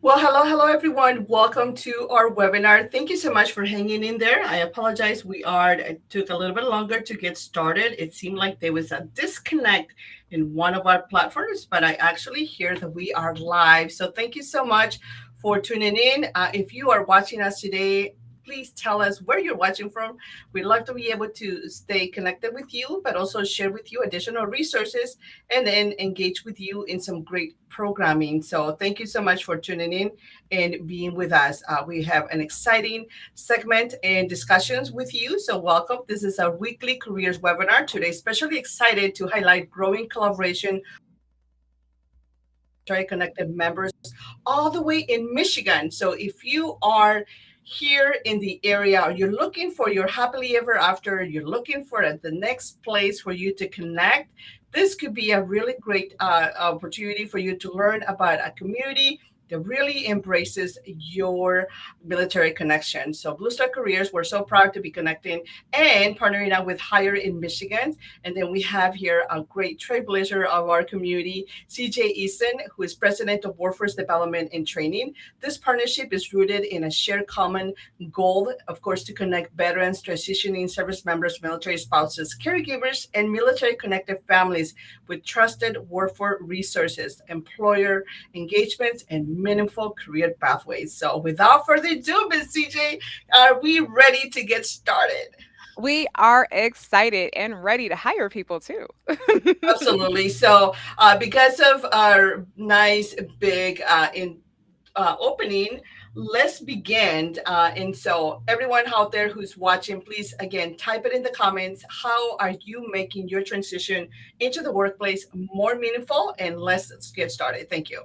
Well, hello, everyone. Welcome to our webinar. Thank you so much for hanging in there. I apologize. It took a little bit longer to get started. It seemed like there was a disconnect in one of our platforms, but I actually hear that we are live. So thank you so much for tuning in. If you are watching us today, please tell us where you're watching from. We'd love to be able to stay connected with you, but also share with you additional resources and then engage with you in some great programming. So thank you so much for tuning in and being with us. We have an exciting segment and discussions with you. So welcome. This is our weekly careers webinar. Today, especially excited to highlight growing collaboration connected members all the way in Michigan. So if you are here in the area, or you're looking for your happily ever after, you're looking for the next place for you to connect, this could be a really great opportunity for you to learn about a community that really embraces your military connection. So Blue Star Careers, we're so proud to be connecting and partnering up with Hire in Michigan. And then we have here a great trailblazer of our community, CJ Eason, who is president of Workforce Development and Training. This partnership is rooted in a shared common goal, of course, to connect veterans, transitioning service members, military spouses, caregivers, and military connected families with trusted workforce resources, employer engagements, and meaningful career pathways. So without further ado, Ms. CJ, are we ready to get started? We are excited and ready to hire people too. Absolutely. So because of our nice big opening, let's begin. And so everyone out there who's watching, please, again, type it in the comments. How are you making your transition into the workplace more meaningful? And let's get started. Thank you.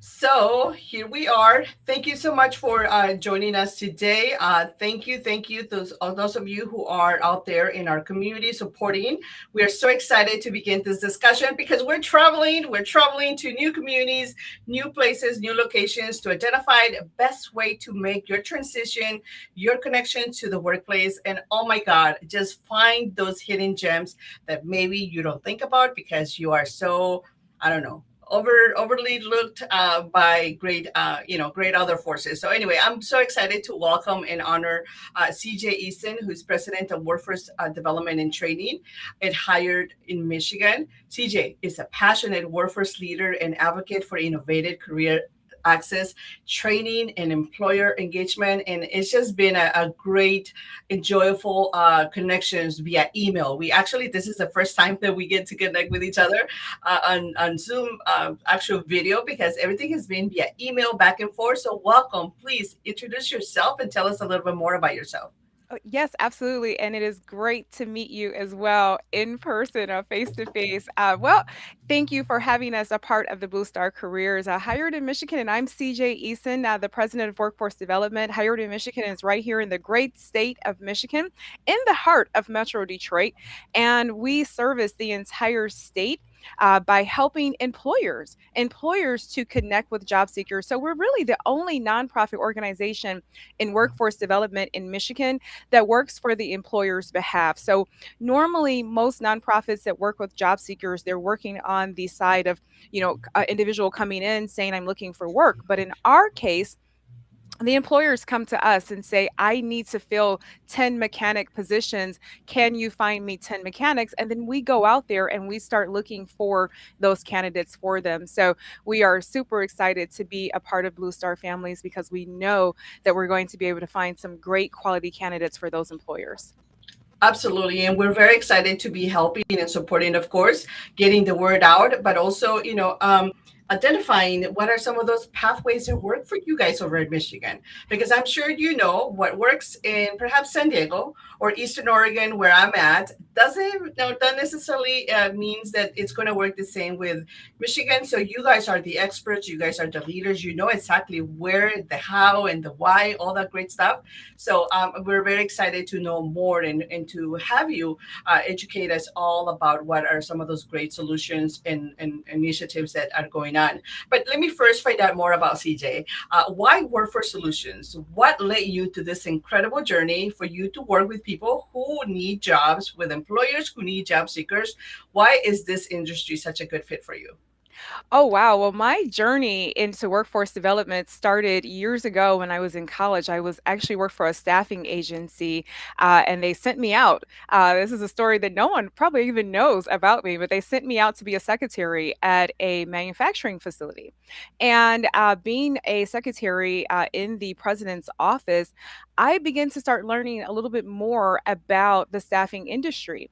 So here we are. Thank you so much for joining us today. Thank you, those of you who are out there in our community supporting. We are so excited to begin this discussion because we're traveling. We're traveling to new communities, new places, new locations to identify the best way to make your transition, your connection to the workplace. And oh my God, just find those hidden gems that maybe you don't think about because you are so, I don't know, overly looked by great great other forces. So anyway, I'm so excited to welcome and honor CJ Eason, who's president of Workforce Development and Training at Hired in Michigan. CJ is a passionate workforce leader and advocate for innovative career access, training, and employer engagement. And it's just been a great, enjoyable connections via email. We actually, this is the first time that we get to connect with each other on Zoom actual video because everything has been via email back and forth. So welcome. Please introduce yourself and tell us a little bit more about yourself. Yes, absolutely. And it is great to meet you as well in person or face to face. Thank you for having us a part of the Blue Star Careers. Hired in Michigan, and I'm CJ Eason, the president of Workforce Development. Hired in Michigan is right here in the great state of Michigan, in the heart of Metro Detroit. And we service the entire state. By helping employers to connect with job seekers. So we're really the only nonprofit organization in workforce development in Michigan that works for the employer's behalf. So normally most nonprofits that work with job seekers, they're working on the side of, individual coming in saying, I'm looking for work. But in our case, the employers come to us and say, I need to fill 10 mechanic positions. Can you find me 10 mechanics? And then we go out there and we start looking for those candidates for them. So we are super excited to be a part of Blue Star Families because we know that we're going to be able to find some great quality candidates for those employers. Absolutely. And we're very excited to be helping and supporting, of course, getting the word out, but also, identifying what are some of those pathways that work for you guys over in Michigan. Because I'm sure you know what works in perhaps San Diego or Eastern Oregon, where I'm at, doesn't no, that necessarily means that it's going to work the same with Michigan. So you guys are the experts. You guys are the leaders. You know exactly where, the how, and the why, all that great stuff. So we're very excited to know more and to have you educate us all about what are some of those great solutions and initiatives that are going on. But let me first find out more about CJ. Why Workforce Solutions? What led you to this incredible journey for you to work with people who need jobs, with employers who need job seekers? Why is this industry such a good fit for you? Oh, wow. Well, my journey into workforce development started years ago when I was in college. I was actually worked for a staffing agency, and they sent me out. This is a story that no one probably even knows about me, but they sent me out to be a secretary at a manufacturing facility. And being a secretary in the president's office, I began to start learning a little bit more about the staffing industry.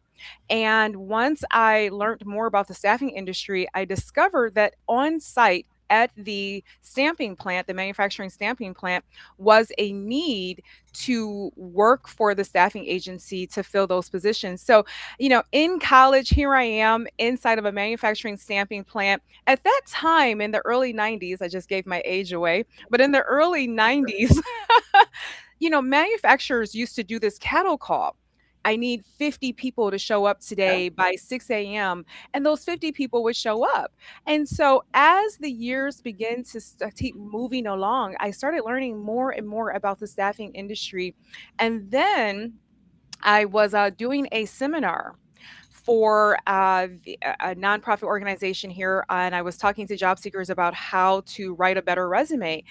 And once I learned more about the staffing industry, I discovered that on site at the stamping plant, the manufacturing stamping plant, was a need to work for the staffing agency to fill those positions. So, in college, here I am inside of a manufacturing stamping plant. At that time in the early 90s, I just gave my age away, but in the early 90s, manufacturers used to do this cattle call. I need 50 people to show up Yeah. today by 6 a.m. And those 50 people would show up. And so as the years begin to keep moving along, I started learning more and more about the staffing industry. And then I was doing a seminar for a nonprofit organization here, and I was talking to job seekers about how to write a better resume.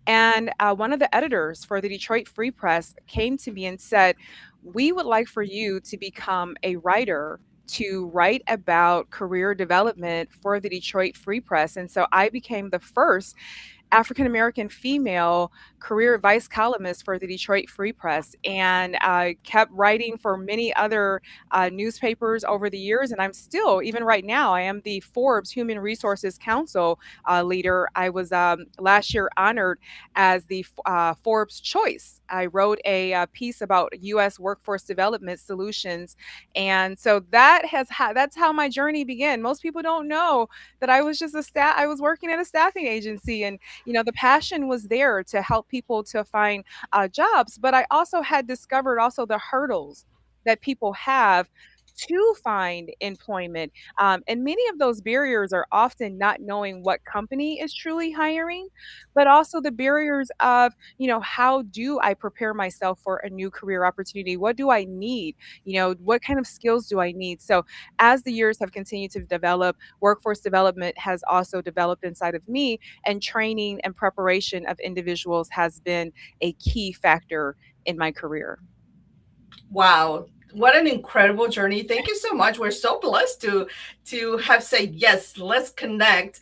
And one of the editors for the Detroit Free Press came to me and said, we would like for you to become a writer to write about career development for the Detroit Free Press. And so I became the first African American female career advice columnist for the Detroit Free Press, and I kept writing for many other newspapers over the years. And I'm still, even right now, I am the Forbes Human Resources Council leader. I was last year honored as the Forbes Choice I wrote a piece about U.S. workforce development solutions, and so that's how my journey began. Most people don't know that I was just a staff. I was working at a staffing agency, and the passion was there to help people to find jobs. But I also had discovered also the hurdles that people have to find employment. And many of those barriers are often not knowing what company is truly hiring, but also the barriers of, how do I prepare myself for a new career opportunity? What do I need? What kind of skills do I need? So, as the years have continued to develop, workforce development has also developed inside of me, and training and preparation of individuals has been a key factor in my career. Wow, what an incredible journey. Thank you so much. We're so blessed to have said yes, let's connect,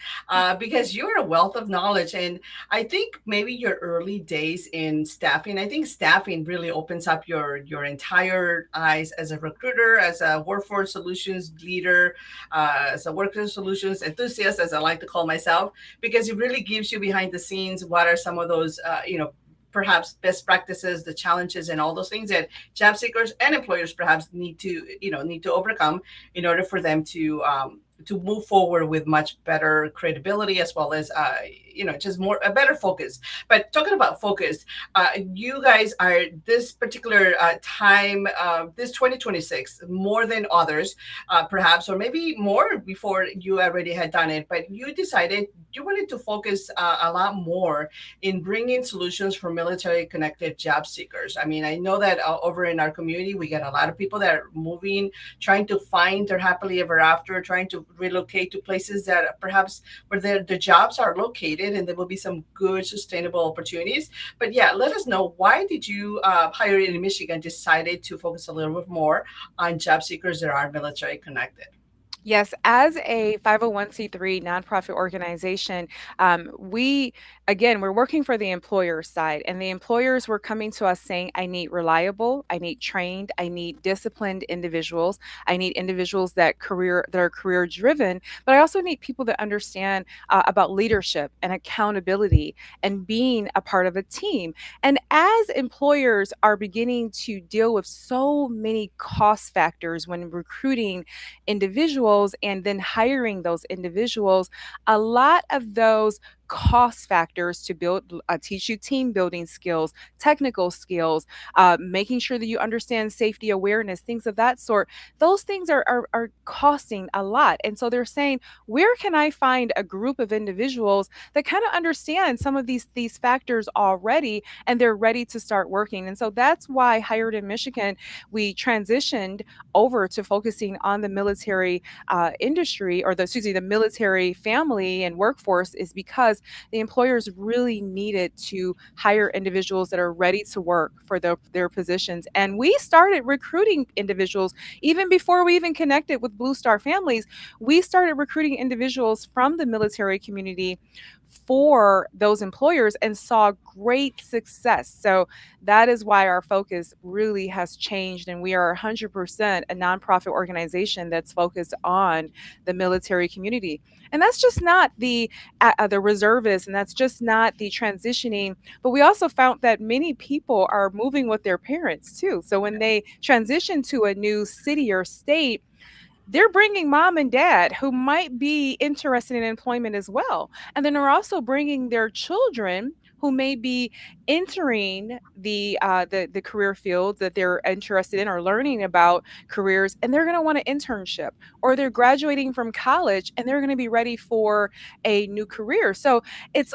because you're a wealth of knowledge. And I think maybe your early days in staffing, I think staffing really opens up your entire eyes as a recruiter, as a workforce solutions leader, as a workforce solutions enthusiast, as I like to call myself, because it really gives you behind the scenes what are some of those perhaps best practices, the challenges, and all those things that job seekers and employers perhaps need to overcome in order for them to move forward with much better credibility, as well as just more a better focus. But talking about focus, you guys are this particular time, this 2026, more than others, perhaps, or maybe more before you already had done it, but you decided you wanted to focus a lot more in bringing solutions for military connected job seekers. I mean, I know that over in our community, we get a lot of people that are moving, trying to find their happily ever after, trying to relocate to places that perhaps where the jobs are located, and there will be some good sustainable opportunities. But yeah, let us know, why did you hire in Michigan decided to focus a little bit more on job seekers that are military connected? Yes, as a 501(c)(3) nonprofit organization, we're working for the employer side, and the employers were coming to us saying, I need reliable, I need trained, I need disciplined individuals, I need individuals that are career driven, but I also need people that understand about leadership and accountability and being a part of a team. And as employers are beginning to deal with so many cost factors when recruiting individuals and then hiring those individuals, a lot of those cost factors to build teach you team building skills, technical skills, making sure that you understand safety awareness, things of that sort. Those things are costing a lot, and so they're saying, where can I find a group of individuals that kind of understand some of these factors already, and they're ready to start working. And so that's why Hired in Michigan, we transitioned over to focusing on the military industry, or the military family and workforce, is because the employers really needed to hire individuals that are ready to work for their positions. And we started recruiting individuals even before we even connected with Blue Star Families. We started recruiting individuals from the military community for those employers and saw great success. So that is why our focus really has changed, and we are 100% a nonprofit organization that's focused on the military community. And that's just not the reservists, and that's just not the transitioning, but we also found that many people are moving with their parents too. So when they transition to a new city or state, they're bringing mom and dad who might be interested in employment as well. And then they're also bringing their children who may be entering the career field that they're interested in or learning about careers, and they're going to want an internship, or they're graduating from college and they're going to be ready for a new career. So it's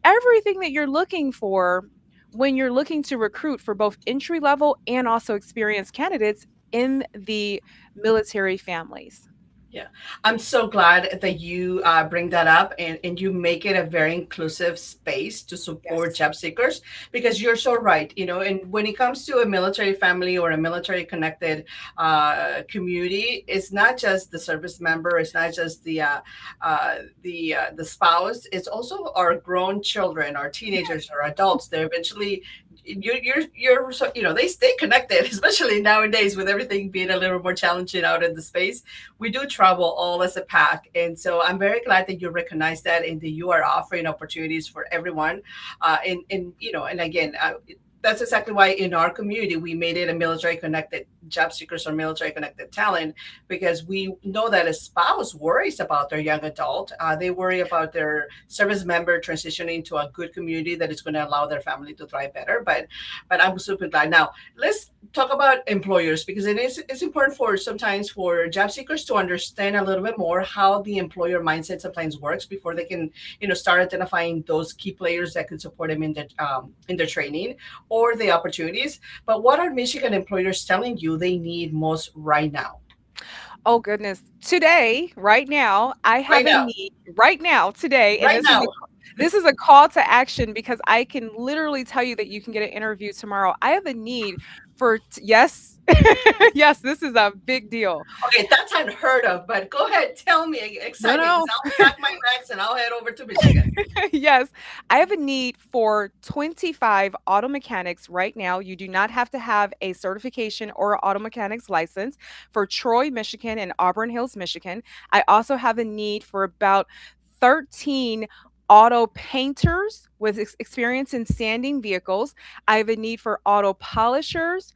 everything that you're looking for when you're looking to recruit for both entry level and also experienced candidates in the military families. Yeah, I'm so glad that you bring that up, and you make it a very inclusive space to support Yes. job seekers, because you're so right. And when it comes to a military family or a military connected community, it's not just the service member, it's not just the spouse, it's also our grown children, our teenagers, our adults. They're eventually you're so they stay connected, especially nowadays with everything being a little more challenging out in the space. We do travel all as a pack, and so I'm very glad that you recognize that and that you are offering opportunities for everyone. And again, that's exactly why in our community we made it a military connected job seekers or military connected talent, because we know that a spouse worries about their young adult. They worry about their service member transitioning to a good community that is going to allow their family to thrive better. But I'm super glad. Now let's talk about employers, because it's important for sometimes for job seekers to understand a little bit more how the employer mindset sometimes works before they can start identifying those key players that could support them in their training or the opportunities. But what are Michigan employers telling you they need most right now? Oh goodness. Today, right now, I Right have a now, need right now, today, and right now. this is a call to action because I can literally tell you that you can get an interview tomorrow. I have a need for yes. Yes, this is a big deal. Okay, that's unheard of, but go ahead, tell me, No, excite me, because no. I'll pack my bags and I'll head over to Michigan. Yes, I have a need for 25 auto mechanics right now. You do not have to have a certification or an auto mechanics license for Troy, Michigan and Auburn Hills, Michigan. I also have a need for about 13 auto painters with experience in sanding vehicles. I have a need for auto polishers,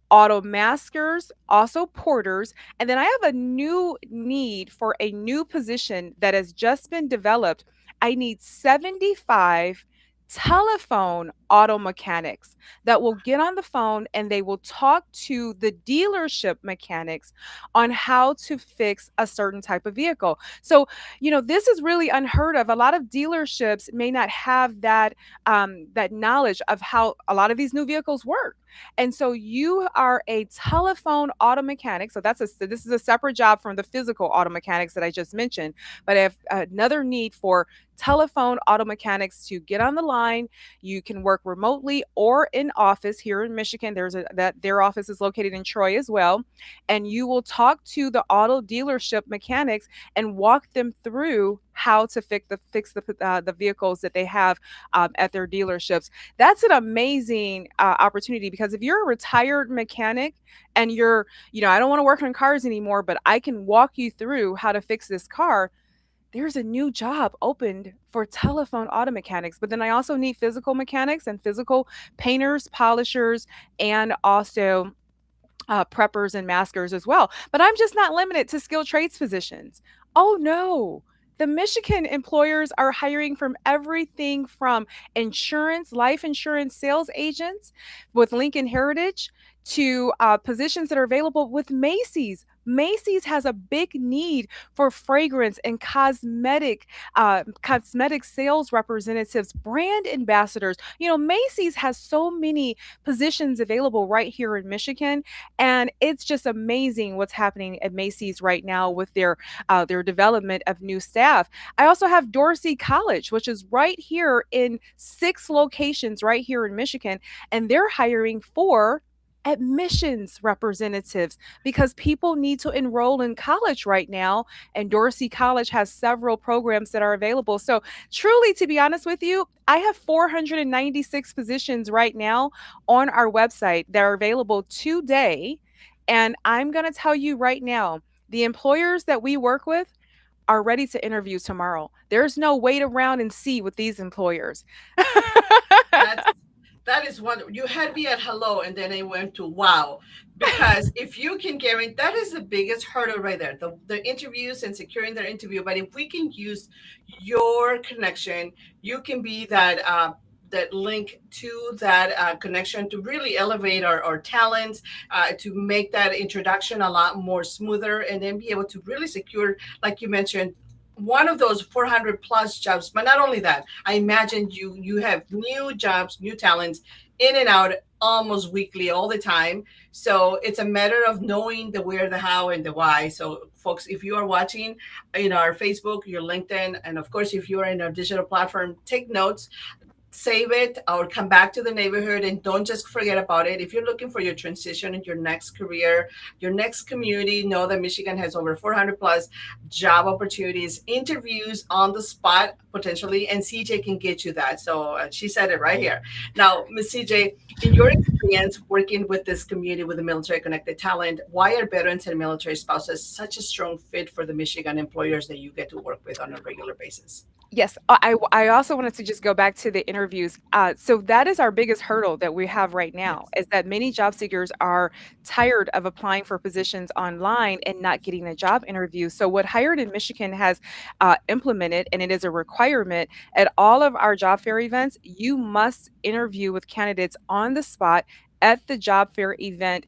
auto maskers, also porters. And then I have a new need for a new position that has just been developed. I need 75 telephone auto mechanics that will get on the phone and they will talk to the dealership mechanics on how to fix a certain type of vehicle. So, this is really unheard of. A lot of dealerships may not have that knowledge of how a lot of these new vehicles work. And so you are a telephone auto mechanic. So this is a separate job from the physical auto mechanics that I just mentioned. But I have another need for telephone auto mechanics to get on the line. You can work remotely or in office here in Michigan. Their office is located in Troy as well. And you will talk to the auto dealership mechanics and walk them through how to fix the vehicles that they have at their dealerships. That's an amazing opportunity because if you're a retired mechanic and I don't want to work on cars anymore, but I can walk you through how to fix this car. There's a new job opened for telephone auto mechanics, but then I also need physical mechanics and physical painters, polishers, and also preppers and maskers as well. But I'm just not limited to skilled trades positions. Oh no. The Michigan employers are hiring from everything from insurance, life insurance sales agents with Lincoln Heritage to positions that are available with Macy's. Macy's has a big need for fragrance and cosmetic sales representatives, brand ambassadors. Macy's has so many positions available right here in Michigan, and it's just amazing what's happening at Macy's right now with their development of new staff. I also have Dorsey College, which is right here in 6 locations right here in Michigan, and they're hiring for admissions representatives because people need to enroll in college right now, and Dorsey College has several programs that are available. So truly, to be honest with you, I have 496 positions right now on our website that are available today. And I'm going to tell you right now, the employers that we work with are ready to interview tomorrow. There's no wait around and see with these employers. That's that is what you had me at hello, and then I went to wow. Because if you can guarantee, that is the biggest hurdle right there, the interviews and securing their interview. But if we can use your connection, you can be that link to that connection to really elevate our talents, to make that introduction a lot more smoother, and then be able to really secure, like you mentioned, one of those 400 plus jobs. But not only that, I imagine you have new jobs, new talents in and out almost weekly, all the time. So it's a matter of knowing the where, the how, and the why. So folks, if you are watching in our Facebook, your LinkedIn, and of course if you are in our digital platform, take notes, save it, or come back to the neighborhood, and don't just forget about it. If you're looking for your transition in your next career, your next community, know that Michigan has over 400 plus job opportunities, interviews on the spot, potentially, and CJ can get you that. So she said it right here. Now, Miss CJ, in your experience working with this community with the military connected talent, why are veterans and military spouses such a strong fit for the Michigan employers that you get to work with on a regular basis? Yes, I also wanted to just go back to the interviews. So that is our biggest hurdle that we have right now, Yes. is that many job seekers are tired of applying for positions online and not getting a job interview. So what Hired in Michigan has implemented, and it is a requirement at all of our job fair events, you must interview with candidates on the spot at the job fair event.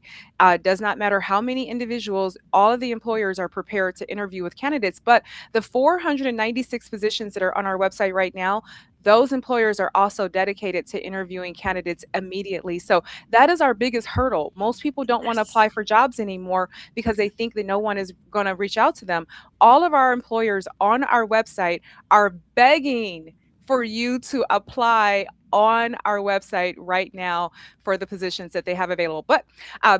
Does not matter how many individuals, all of the employers are prepared to interview with candidates, but the 496 positions that are on our website right now, those employers are also dedicated to interviewing candidates immediately. So that is our biggest hurdle. Most people don't want to apply Yes. for jobs anymore because they think that no one is going to reach out to them. All of our employers on our website are begging for you to apply on our website right now for the positions that they have available. But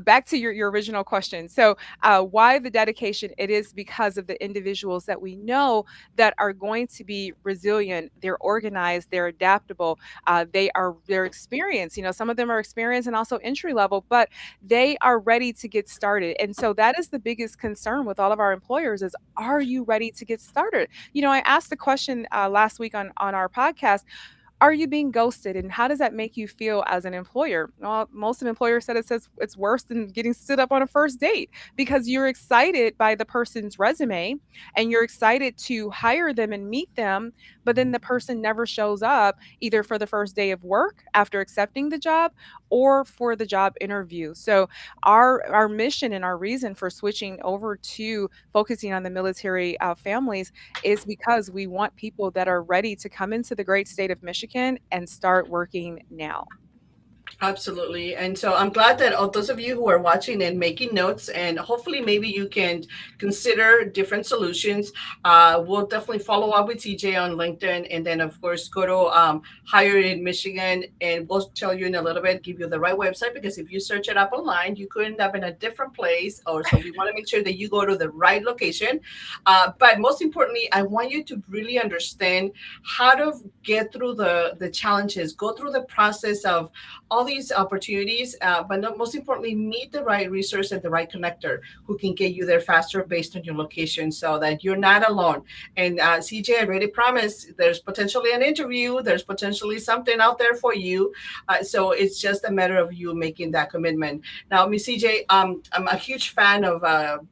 back to your original question. So why the dedication? It is because of the individuals that we know that are going to be resilient. They're organized. They're adaptable. They're experienced. You know, some of them are experienced and also entry level, but they are ready to get started. And so that is the biggest concern with all of our employers: is, are you ready to get started? You know, I asked the question last week on our podcast, are you being ghosted, and how does that make you feel as an employer? Well, most of the employers said it says it's worse than getting stood up on a first date, because you're excited by the person's resume and you're excited to hire them and meet them, but then the person never shows up either for the first day of work after accepting the job or for the job interview. So our mission and our reason for switching over to focusing on the military families is because we want people that are ready to come into the great state of Michigan and start working now. Absolutely. And so I'm glad that all those of you who are watching and making notes, and hopefully maybe you can consider different solutions. We'll definitely follow up with TJ on LinkedIn, and then of course go to Hire in Michigan, and we'll tell you in a little bit, give you the right website, because if you search it up online, you could end up in a different place. Or so we want to make sure that you go to the right location. But most importantly, I want you to really understand how to get through the challenges, go through the process of all these opportunities, but most importantly, meet the right resource and the right connector who can get you there faster based on your location, so that you're not alone. And CJ, I already promised there's potentially an interview, there's potentially something out there for you. So it's just a matter of you making that commitment. Now, Miss CJ, I'm a huge fan of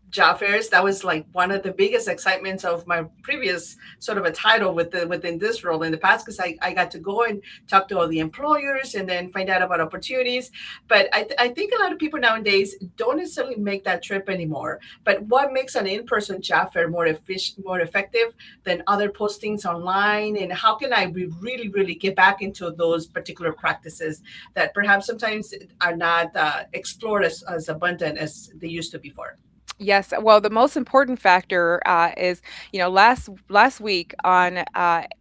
job fairs. That was like one of the biggest excitements of my previous sort of a title within this role in the past, because I got to go and talk to all the employers and then find out about opportunities. But I think a lot of people nowadays don't necessarily make that trip anymore. But what makes an in-person job fair more efficient, more effective than other postings online? And how can I really, really get back into those particular practices that perhaps sometimes are not explored as abundant as they used to before? Yes, well, the most important factor is, you know, last week on May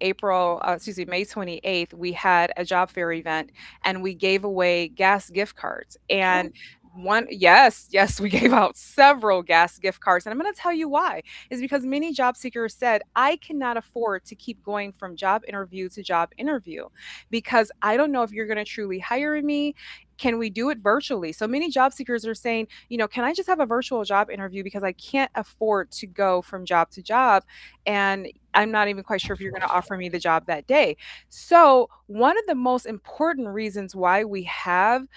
28th, we had a job fair event and we gave away gas gift cards. And Oh, yes, we gave out several gas gift cards. And I'm going to tell you why. Is because many job seekers said, I cannot afford to keep going from job interview to job interview because I don't know if you're going to truly hire me. Can we do it virtually? So many job seekers are saying, you know, can I just have a virtual job interview because I can't afford to go from job to job, and I'm not even quite sure if you're going to offer me the job that day. So one of the most important reasons why we have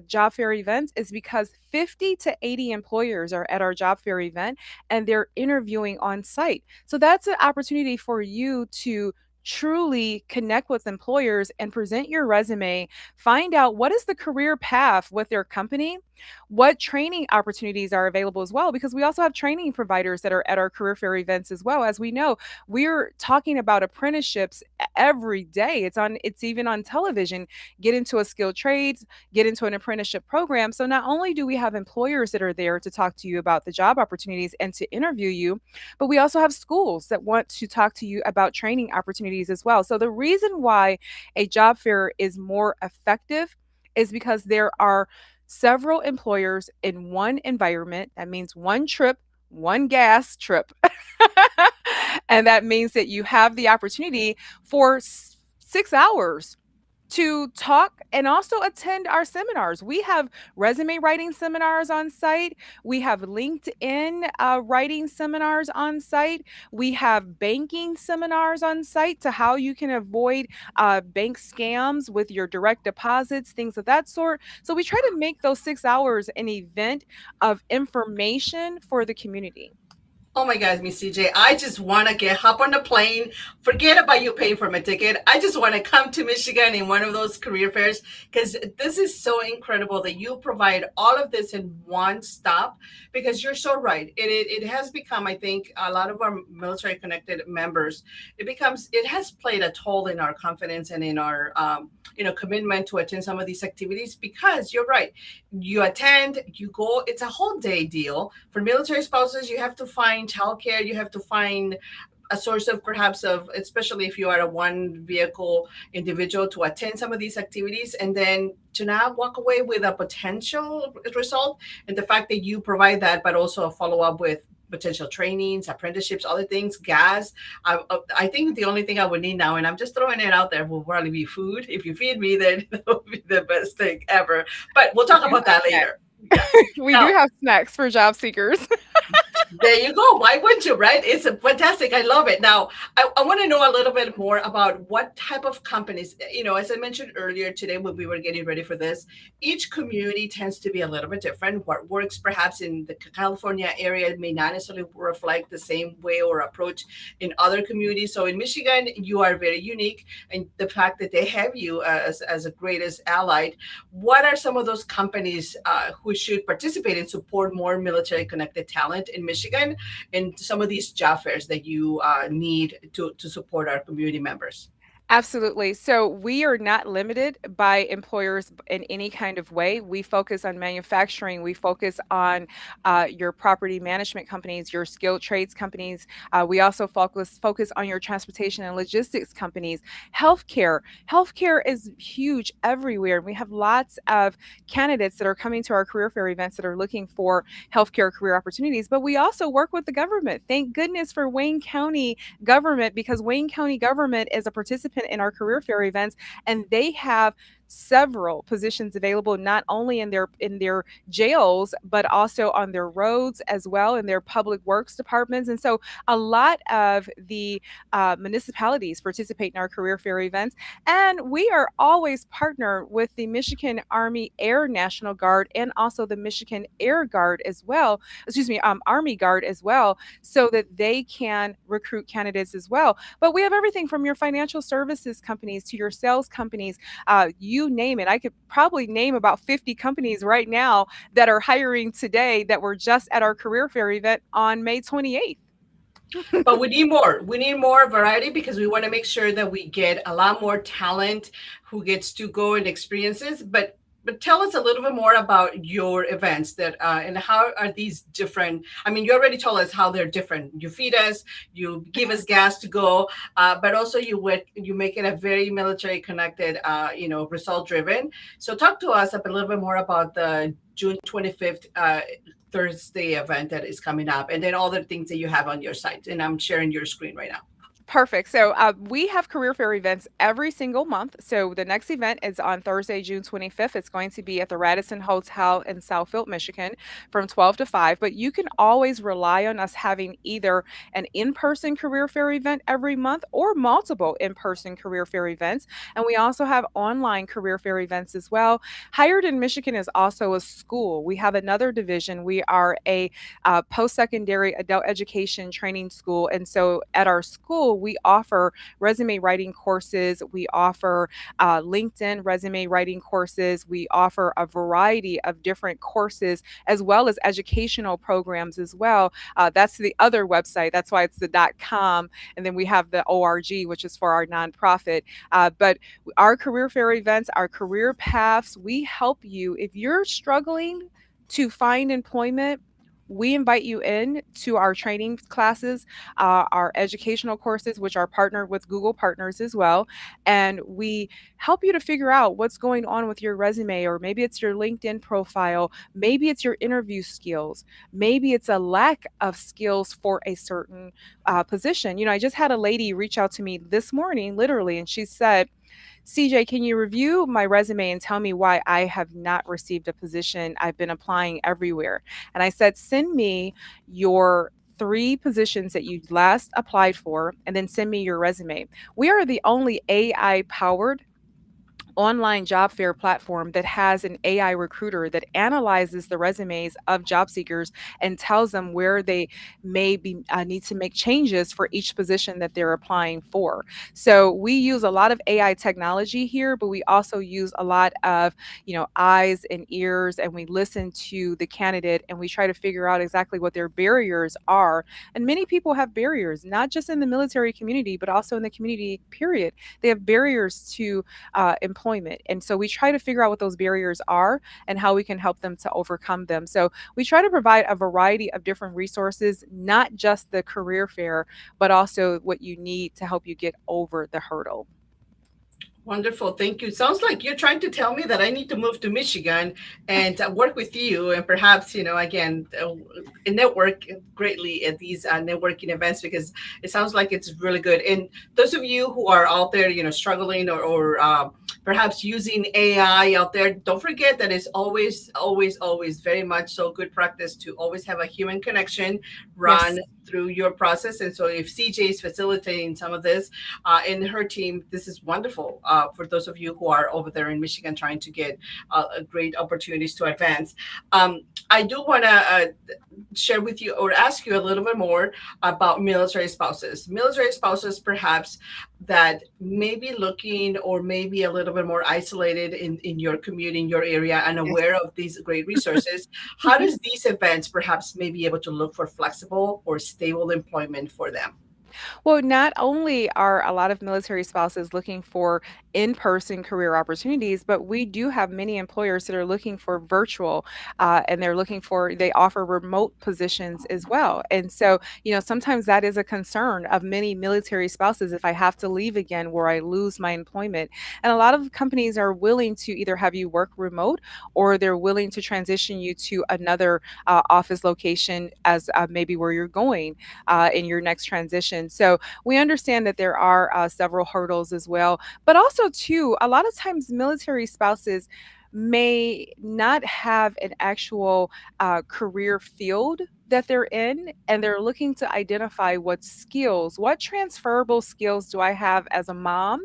job fair events is because 50 to 80 employers are at our job fair event and they're interviewing on site. So that's an opportunity for you to truly connect with employers and present your resume, find out what is the career path with their company, what training opportunities are available as well, because we also have training providers that are at our career fair events as well. As we know, we're talking about apprenticeships every day. It's even on television. Get into a skilled trades, get into an apprenticeship program. So not only do we have employers that are there to talk to you about the job opportunities and to interview you, but we also have schools that want to talk to you about training opportunities as well. So the reason why a job fair is more effective is because there are several employers in one environment. That means one trip, one gas trip. And that means that you have the opportunity for 6 hours to talk and also attend our seminars. We have resume writing seminars on site. We have LinkedIn writing seminars on site. We have banking seminars on site to how you can avoid bank scams with your direct deposits, things of that sort. So we try to make those 6 hours an event of information for the community. Oh my God, Miss CJ, I just want to get hop on the plane. Forget about you paying for my ticket. I just want to come to Michigan in one of those career fairs because this is so incredible that you provide all of this in one stop. Because you're so right. It has become, I think, a lot of our military connected members. It has played a toll in our confidence and in our commitment to attend some of these activities. Because you're right, you attend, you go. It's a whole day deal for military spouses. You have to find childcare. You have to find a source of perhaps of, especially if you are a one vehicle individual, to attend some of these activities and then to not walk away with a potential result. And the fact that you provide that, but also a follow up with potential trainings, apprenticeships, other things, gas. I think the only thing I would need now, and I'm just throwing it out there, will probably be food. If you feed me, then that would be the best thing ever. But we'll We talk do about have that snacks. later. Yeah. We do Now, have snacks for job seekers. there you go. Why wouldn't you, right? It's a fantastic. I love it. Now, I want to know a little bit more about what type of companies, as I mentioned earlier today when we were getting ready for this, each community tends to be a little bit different. What works perhaps in the California area may not necessarily reflect the same way or approach in other communities. So in Michigan, you are very unique. And the fact that they have you as a greatest ally, what are some of those companies who should participate and support more military connected talent in Michigan and some of these job fairs that you need to support our community members? Absolutely. So we are not limited by employers in any kind of way. We focus on manufacturing. We focus on your property management companies, your skilled trades companies. We also focus on your transportation and logistics companies. Healthcare. Healthcare is huge everywhere. We have lots of candidates that are coming to our career fair events that are looking for healthcare career opportunities. But we also work with the government. Thank goodness for Wayne County government, because Wayne County government is a participant in our career fair events, and they have several positions available not only in their jails but also on their roads as well, in their public works departments. And so a lot of the municipalities participate in our career fair events, and we are always partner with the Michigan Army Air National Guard and also the Michigan Air Guard as well, excuse me, Army Guard as well, so that they can recruit candidates as well. But we have everything from your financial services companies to your sales companies, you name it. I could probably name about 50 companies right now that are hiring today that were just at our career fair event on May 28th. But we need more. We need more variety because we want to make sure that we get a lot more talent who gets to go and experiences. But tell us a little bit more about your events that and how are these different? I mean, you already told us how they're different. You feed us, you give us gas to go, but also you make it a very military connected, result driven. So talk to us a little bit more about the June 25th. Thursday event that is coming up, and then all the things that you have on your site. And I'm sharing your screen right now. Perfect. So we have career fair events every single month. So the next event is on Thursday, June 25th. It's going to be at the Radisson Hotel in Southfield, Michigan from 12 to 5. But you can always rely on us having either an in person career fair event every month or multiple in person career fair events. And we also have online career fair events as well. Hired in Michigan is also a school. We have another division. We are a post secondary adult education training school. And so at our school, we offer resume writing courses. We offer LinkedIn resume writing courses. We offer a variety of different courses as well as educational programs as well. That's the other website. That's why it's the .com. And then we have the .org, which is for our nonprofit. But our career fair events, our career paths, we help you if you're struggling to find employment. we invite you in to our training classes, our educational courses, which are partnered with Google Partners as well. And we help you to figure out what's going on with your resume, or maybe it's your LinkedIn profile, maybe it's your interview skills, maybe it's a lack of skills for a certain position. I just had a lady reach out to me this morning, literally, and she said, CJ, can you review my resume and tell me why I have not received a position? I've been applying everywhere. And I said, send me your three positions that you last applied for, and then send me your resume. We are the only AI powered online job fair platform that has an AI recruiter that analyzes the resumes of job seekers and tells them where they may be need to make changes for each position that they're applying for. So we use a lot of AI technology here, but we also use a lot of, eyes and ears, and we listen to the candidate and we try to figure out exactly what their barriers are. And many people have barriers, not just in the military community, but also in the community period. They have barriers to employment. And so we try to figure out what those barriers are and how we can help them to overcome them. So we try to provide a variety of different resources, not just the career fair, but also what you need to help you get over the hurdle. Wonderful. Thank you. Sounds like you're trying to tell me that I need to move to Michigan and work with you, and perhaps, again, network greatly at these networking events, because it sounds like it's really good. And those of you who are out there, struggling, or perhaps using AI out there, don't forget that it's always, always, always very much so good practice to always have a human connection run Yes. through your process. And so if CJ is facilitating some of this in her team, this is wonderful for those of you who are over there in Michigan trying to get great opportunities to advance. I do want to share with you or ask you a little bit more about military spouses. Military spouses, perhaps, that may be looking or maybe a little bit more isolated in your community, in your area, and aware Yes. of these great resources. How does these events perhaps may be able to look for flexible or stable employment for them? Well, not only are a lot of military spouses looking for in person career opportunities, but we do have many employers that are looking for virtual, and they offer remote positions as well. And so, sometimes that is a concern of many military spouses. If I have to leave again, where I lose my employment. And a lot of companies are willing to either have you work remote, or they're willing to transition you to another office location as maybe where you're going in your next transition. So we understand that there are several hurdles as well, but also too, a lot of times military spouses may not have an actual career field that they're in, and they're looking to identify what transferable skills do I have as a mom,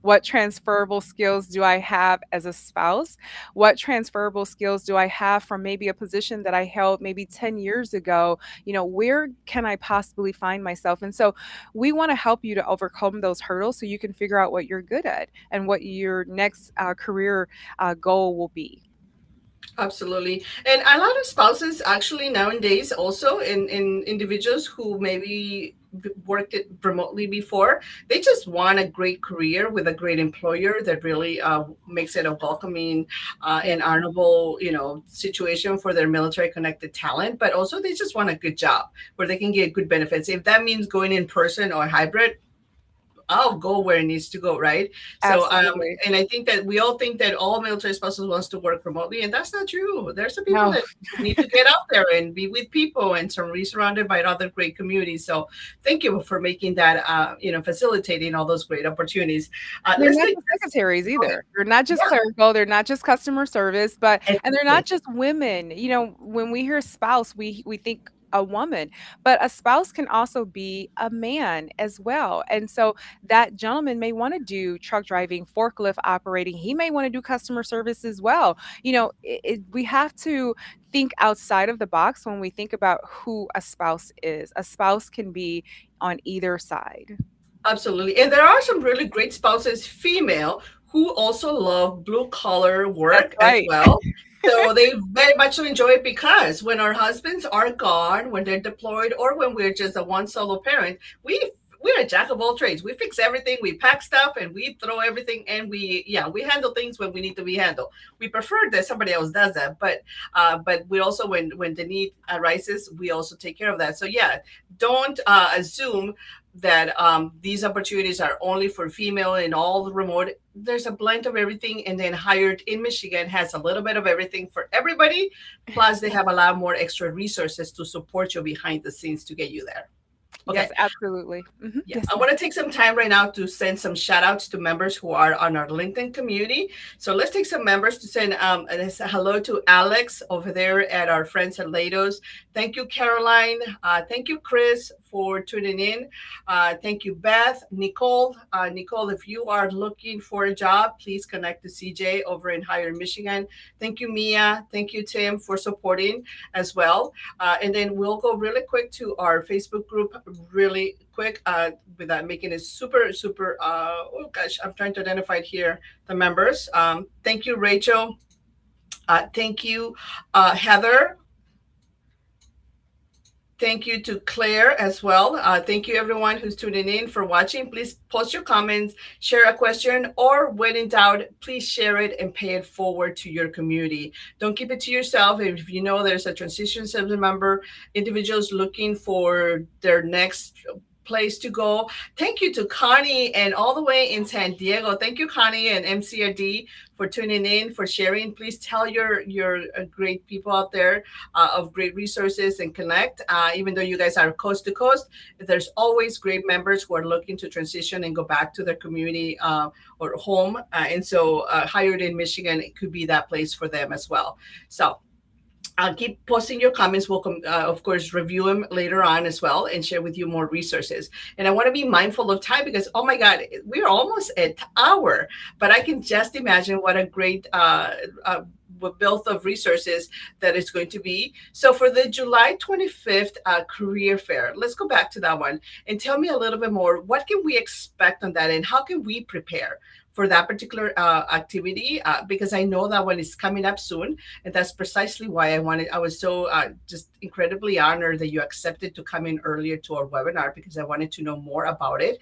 what transferable skills do I have as a spouse? What transferable skills do I have from maybe a position that I held maybe 10 years ago? Where can I possibly find myself? And so we want to help you to overcome those hurdles so you can figure out what you're good at and what your next career goal will be. Absolutely. And a lot of spouses actually nowadays also in individuals who maybe worked it remotely before, they just want a great career with a great employer that really makes it a welcoming Yeah. and honorable, situation for their military connected talent. But also they just want a good job where they can get good benefits. If that means going in person or hybrid, I'll go where it needs to go, right? So, Absolutely. and I think that we all think that all military spouses wants to work remotely, and that's not true. There's some people No. that need to get out there and be with people and be surrounded by other great communities. So, thank you for making that, facilitating all those great opportunities. They're Let's not take just this. secretaries Go ahead. either. They're not just Yeah, clerical, they're not just customer service, and they're not exactly. just women. When we hear spouse, we think a woman, but a spouse can also be a man as well. And so that gentleman may want to do truck driving, forklift operating. He may want to do customer service as well. We have to think outside of the box when we think about who a spouse is. A spouse can be on either side. Absolutely. And there are some really great spouses, female, who also love blue collar That's work as right. well. So they very much enjoy it, because when our husbands are gone, when they're deployed, or when we're just a one solo parent, we're a jack of all trades. We fix everything, we pack stuff, and we throw everything, and we handle things when we need to be handled. We prefer that somebody else does that, but we also, when the need arises, we also take care of that. So yeah, don't assume that these opportunities are only for female and all remote. There's a blend of everything, and then Hired in Michigan has a little bit of everything for everybody. Plus, they have a lot more extra resources to support you behind the scenes to get you there. Yes, Okay. absolutely. Yeah, Yes, I ma'am. want to take some time right now to send some shout outs to members who are on our LinkedIn community. So let's take some members to send hello to Alex over there at our friends at Lados. Thank you, Caroline. Thank you, Chris, for tuning in. Thank you, Beth. Nicole. Nicole, if you are looking for a job, please connect to CJ over in Higher Michigan. Thank you, Mia. Thank you, Tim, for supporting as well. And then we'll go really quick to our Facebook group, really quick, without making it super, super. Oh gosh, I'm trying to identify it here the members. Thank you, Rachel. Thank you, Heather. Thank you to Claire as well. Thank you, everyone who's tuning in for watching. Please post your comments, share a question, or when in doubt, please share it and pay it forward to your community. Don't keep it to yourself. If you know there's a transition service member, individuals looking for their next place to go. Thank you to Connie and all the way in San Diego. Thank you, Connie and MCRD, for tuning in, for sharing. Please tell your great people out there of great resources and connect. Even though you guys are coast to coast, there's always great members who are looking to transition and go back to their community or home. And so Hired in Michigan, it could be that place for them as well. So keep posting your comments. We'll, of course, review them later on as well and share with you more resources. And I want to be mindful of time because, oh my God, we're almost at hour. But I can just imagine what a great wealth of resources that is going to be. So for the July 25th career fair, let's go back to that one and tell me a little bit more. What can we expect on that, and how can we prepare for that particular activity? Because I know that one is coming up soon, and that's precisely why I was so just incredibly honored that you accepted to come in earlier to our webinar, because I wanted to know more about it.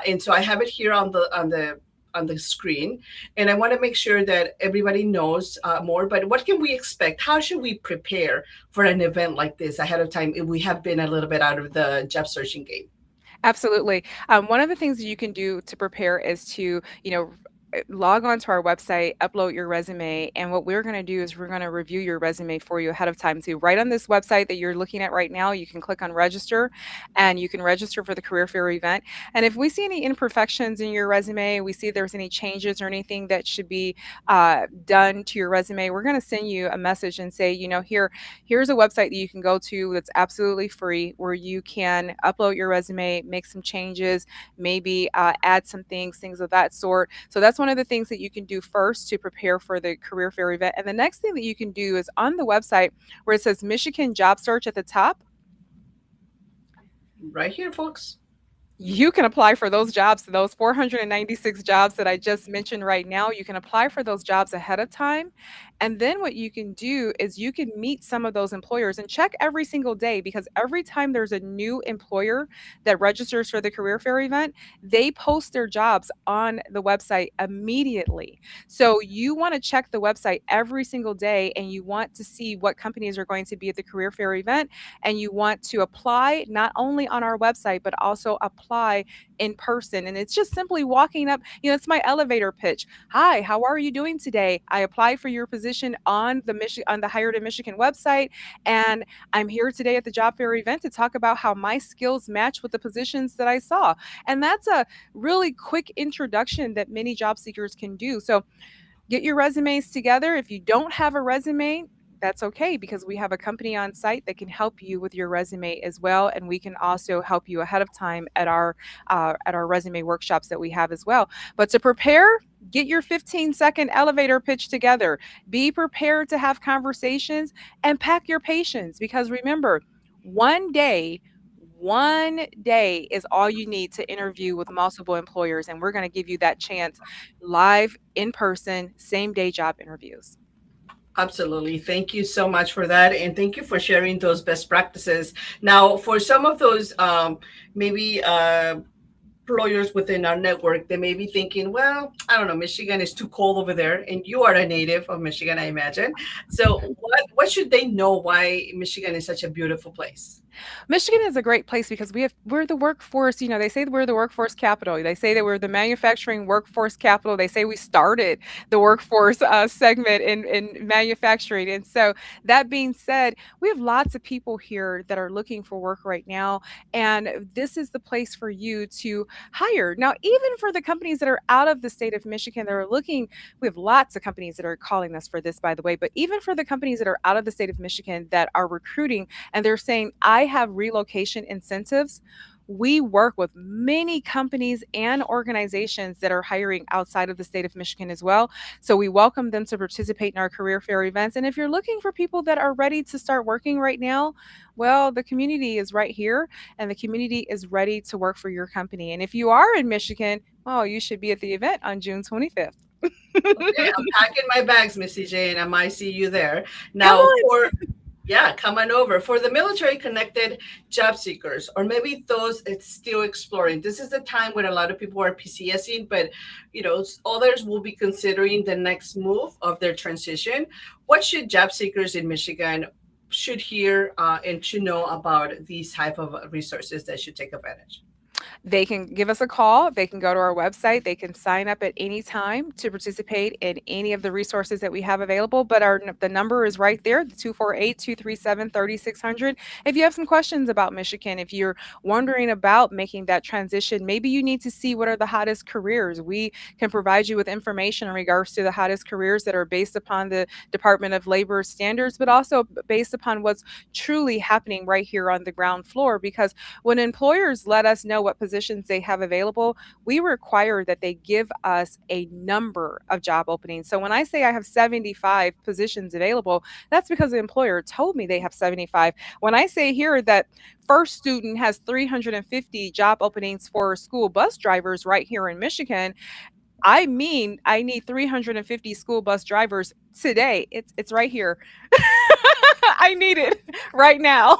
And so I have it here on the screen, and I want to make sure that everybody knows more. But what can we expect? How should we prepare for an event like this ahead of time if we have been a little bit out of the job searching game? Absolutely. One of the things that you can do to prepare is to, log on to our website, upload your resume, and what we're going to do is we're going to review your resume for you ahead of time too. Right on this website that you're looking at right now, you can click on register, and you can register for the career fair event. And if we see any imperfections in your resume, we see there's any changes or anything that should be done to your resume, we're going to send you a message and say, here's a website that you can go to that's absolutely free, where you can upload your resume, make some changes, maybe add some things of that sort. So that's one of the things that you can do first to prepare for the career fair event. And the next thing that you can do is on the website where it says Michigan Job Search at the top, Right here, folks. you can apply for those jobs, those 496 jobs that I just mentioned right now. You can apply for those jobs ahead of time. And then what you can do is you can meet some of those employers and check every single day, because every time there's a new employer that registers for the career fair event, they post their jobs on the website immediately. So you want to check the website every single day, and you want to see what companies are going to be at the career fair event, and you want to apply not only on our website but also apply in person. And it's just simply walking up, it's my elevator pitch. Hi, how are you doing today? I applied for your position on the Hired in Michigan website, and I'm here today at the job fair event to talk about how my skills match with the positions that I saw. And that's a really quick introduction that many job seekers can do. So get your resumes together. If you don't have a resume, that's okay, because we have a company on site that can help you with your resume as well, and we can also help you ahead of time at our resume workshops that we have as well. But to prepare, get your 15-second elevator pitch together. Be prepared to have conversations, and pack your patience, because remember, one day one day is all you need to interview with multiple employers, and we're going to give you that chance live, in person, same day job interviews. Absolutely. Thank you so much for that. And thank you for sharing those best practices. Now, for some of those, maybe employers within our network, they may be thinking, well, I don't know, Michigan is too cold over there, and you are a native of Michigan, I imagine. So, what should they know why Michigan is such a beautiful place? Michigan is a great place because we're the workforce. They say that we're the workforce capital. They say that we're the manufacturing workforce capital. They say we started the workforce segment in manufacturing. And so that being said, we have lots of people here that are looking for work right now, and this is the place for you to hire. Now, even for the companies that are out of the state of Michigan that are looking, we have lots of companies that are calling us for this, by the way. But even for the companies that are out of the state of Michigan that are recruiting and they're saying, I have relocation incentives. We work with many companies and organizations that are hiring outside of the state of Michigan as well. So we welcome them to participate in our career fair events. And if you're looking for people that are ready to start working right now, well, the community is right here and the community is ready to work for your company. And if you are in Michigan, well, you should be at the event on June 25th. Okay, I'm packing my bags, Missy J, and I might see you there. Come Now, on. yeah, come on over. For the military connected job seekers, or maybe those it's still exploring, this is the time when a lot of people are PCSing, but others will be considering the next move of their transition. What should job seekers in Michigan should hear and should know about these type of resources that should take advantage? They can give us a call. They can go to our website. They can sign up at any time to participate in any of the resources that we have available. But the number is right there, the 248-237-3600. If you have some questions about Michigan, if you're wondering about making that transition, maybe you need to see what are the hottest careers. We can provide you with information in regards to the hottest careers that are based upon the Department of Labor standards, but also based upon what's truly happening right here on the ground floor. Because when employers let us know what positions they have available, we require that they give us a number of job openings. So when I say I have 75 positions available, that's because the employer told me they have 75. When I say here that First Student has 350 job openings for school bus drivers right here in Michigan, I mean I need 350 school bus drivers today. It's right here. I need it right now.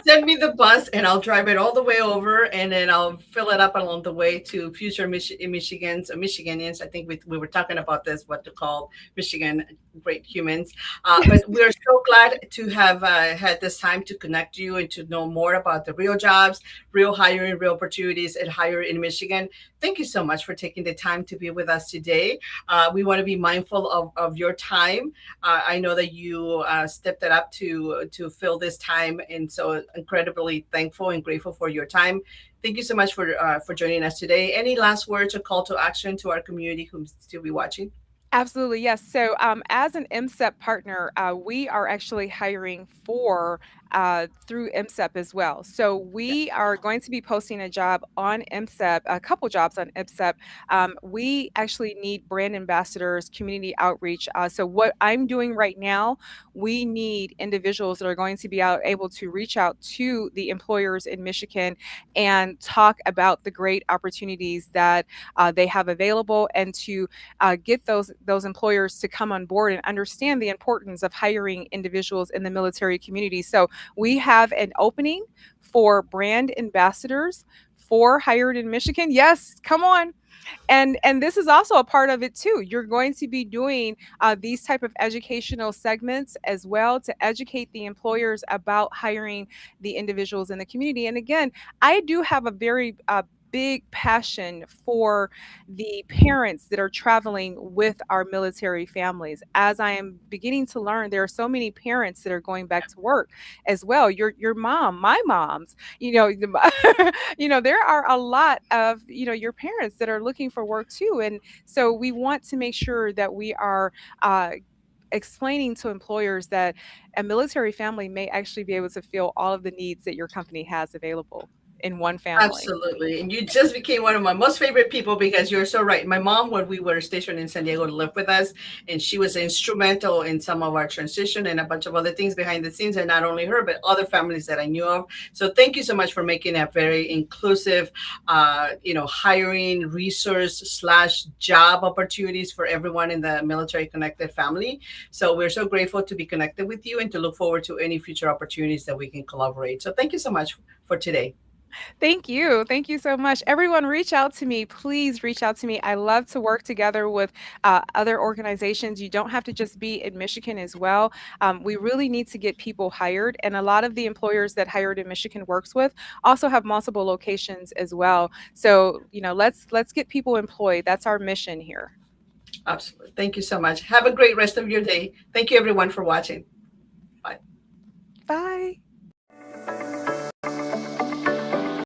Send me the bus and I'll drive it all the way over, and then I'll fill it up along the way to future Michigans or Michiganians. I think we were talking about this, what to call Michigan great humans. But we're so glad to have had this time to connect you and to know more about the real jobs, real hiring, real opportunities at Hire in Michigan. Thank you so much for taking the time to be with us today. We want to be mindful of your time. I know that you stepped it up to fill this time, and so incredibly thankful and grateful for your time. Thank you so much for joining us today. Any last words or call to action to our community who still be watching? Absolutely, yes. So, as an MSEP partner, we are actually hiring for through MSEP as well. So, we are going to be posting a job on MSEP, a couple jobs on MSEP. We actually need brand ambassadors, community outreach. So, what I'm doing right now, we need individuals that are going to be able to reach out to the employers in Michigan and talk about the great opportunities that they have available, and to get those employers to come on board and understand the importance of hiring individuals in the military community. So we have an opening for brand ambassadors for Hired in Michigan. Yes, come on. And this is also a part of it too. You're going to be doing these type of educational segments as well to educate the employers about hiring the individuals in the community. And again, I do have a very big passion for the parents that are traveling with our military families. As I am beginning to learn, there are so many parents that are going back to work as well. Your mom, my mom's, there are a lot of your parents that are looking for work too, and so we want to make sure that we are explaining to employers that a military family may actually be able to fill all of the needs that your company has available in one family. Absolutely. And you just became one of my most favorite people because you're so right. My mom, when we were stationed in San Diego, lived with us, and she was instrumental in some of our transition and a bunch of other things behind the scenes. And not only her, but other families that I knew of. So thank you so much for making a very inclusive, hiring resource slash job opportunities for everyone in the military connected family. So we're so grateful to be connected with you and to look forward to any future opportunities that we can collaborate. So thank you so much for today. Thank you. Thank you so much. Everyone, reach out to me. Please reach out to me. I love to work together with other organizations. You don't have to just be in Michigan as well. We really need to get people hired. And a lot of the employers that Hired in Michigan works with also have multiple locations as well. So, let's get people employed. That's our mission here. Absolutely. Thank you so much. Have a great rest of your day. Thank you, everyone, for watching. Bye. Bye.